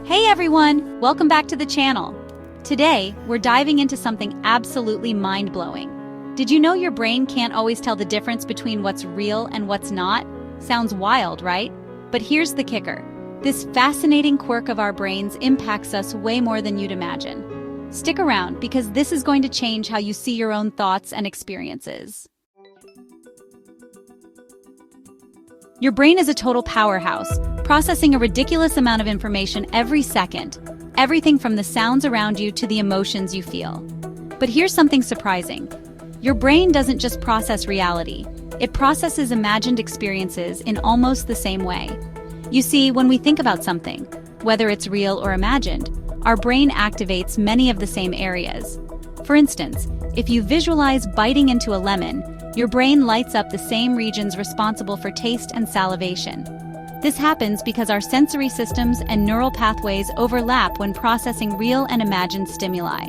Hey everyone, welcome back to the channel. Today, we're diving into something absolutely mind-blowing. Did you know your brain can't always tell the difference between what's real and what's not? Sounds wild, right? But here's the kicker. This fascinating quirk of our brains impacts us way more than you'd imagine. Stick around because this is going to change how you see your own thoughts and experiences. Your brain is a total powerhouse, processing a ridiculous amount of information every second, everything from the sounds around you to the emotions you feel. But here's something surprising. Your brain doesn't just process reality, it processes imagined experiences in almost the same way. You see, when we think about something, whether it's real or imagined, our brain activates many of the same areas. For instance, if you visualize biting into a lemon, your brain lights up the same regions responsible for taste and salivation. This happens because our sensory systems and neural pathways overlap when processing real and imagined stimuli.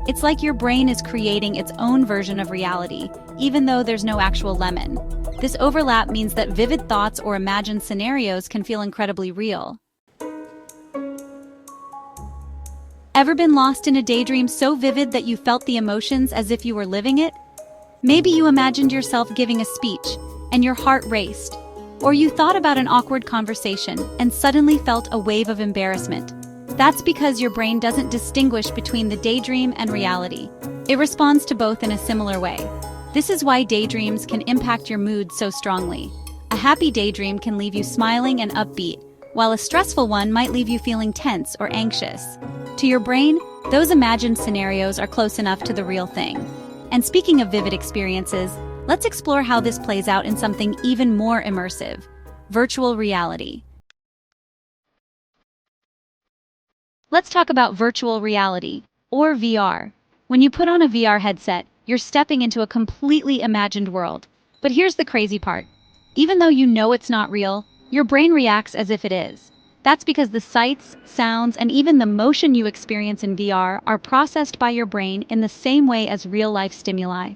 It's like your brain is creating its own version of reality, even though there's no actual lemon. This overlap means that vivid thoughts or imagined scenarios can feel incredibly real. Ever been lost in a daydream so vivid that you felt the emotions as if you were living it? Maybe you imagined yourself giving a speech, and your heart raced. Or you thought about an awkward conversation and suddenly felt a wave of embarrassment. That's because your brain doesn't distinguish between the daydream and reality. It responds to both in a similar way. This is why daydreams can impact your mood so strongly. A happy daydream can leave you smiling and upbeat, while a stressful one might leave you feeling tense or anxious. To your brain, those imagined scenarios are close enough to the real thing. And speaking of vivid experiences, let's explore how this plays out in something even more immersive: virtual reality. Let's talk about virtual reality, or VR. When you put on a VR headset, you're stepping into a completely imagined world. But here's the crazy part. Even though you know it's not real, your brain reacts as if it is. That's because the sights, sounds, and even the motion you experience in VR are processed by your brain in the same way as real-life stimuli.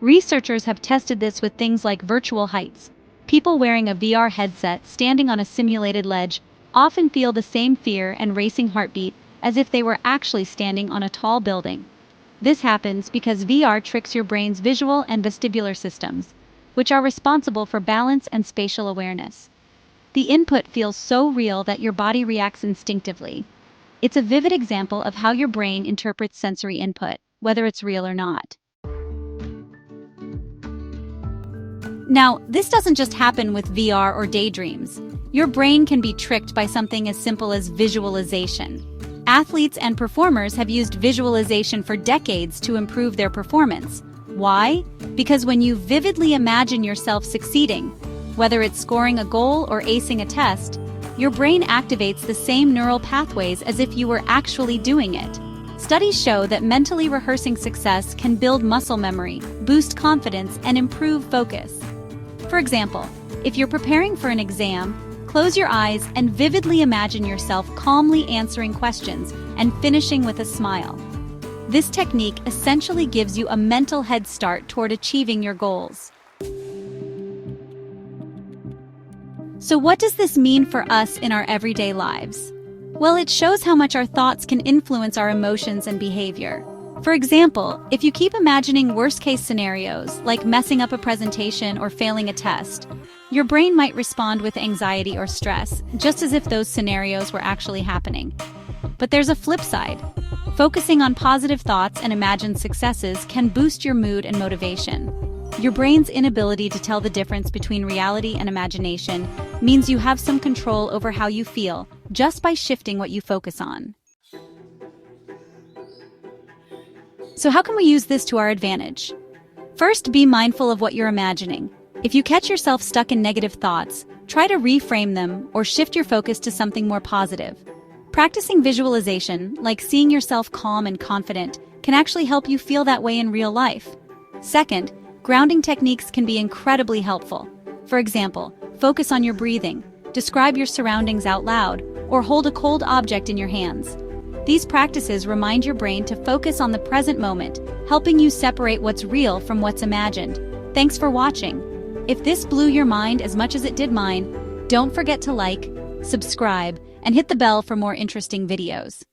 Researchers have tested this with things like virtual heights. People wearing a VR headset standing on a simulated ledge often feel the same fear and racing heartbeat as if they were actually standing on a tall building. This happens because VR tricks your brain's visual and vestibular systems, which are responsible for balance and spatial awareness. The input feels so real that your body reacts instinctively. It's a vivid example of how your brain interprets sensory input, whether it's real or not. Now, this doesn't just happen with VR or daydreams. Your brain can be tricked by something as simple as visualization. Athletes and performers have used visualization for decades to improve their performance. Why? Because when you vividly imagine yourself succeeding, whether it's scoring a goal or acing a test, your brain activates the same neural pathways as if you were actually doing it. Studies show that mentally rehearsing success can build muscle memory, boost confidence, and improve focus. For example, if you're preparing for an exam, close your eyes and vividly imagine yourself calmly answering questions and finishing with a smile. This technique essentially gives you a mental head start toward achieving your goals. So what does this mean for us in our everyday lives? Well, it shows how much our thoughts can influence our emotions and behavior. For example, if you keep imagining worst-case scenarios, like messing up a presentation or failing a test, your brain might respond with anxiety or stress, just as if those scenarios were actually happening. But there's a flip side. Focusing on positive thoughts and imagined successes can boost your mood and motivation. Your brain's inability to tell the difference between reality and imagination means you have some control over how you feel just by shifting what you focus on. So how can we use this to our advantage? First, be mindful of what you're imagining. If you catch yourself stuck in negative thoughts, try to reframe them or shift your focus to something more positive. Practicing visualization, like seeing yourself calm and confident, can actually help you feel that way in real life. Second, grounding techniques can be incredibly helpful. For example, focus on your breathing, describe your surroundings out loud, or hold a cold object in your hands. These practices remind your brain to focus on the present moment, helping you separate what's real from what's imagined. Thanks for watching. If this blew your mind as much as it did mine, don't forget to like, subscribe, and hit the bell for more interesting videos.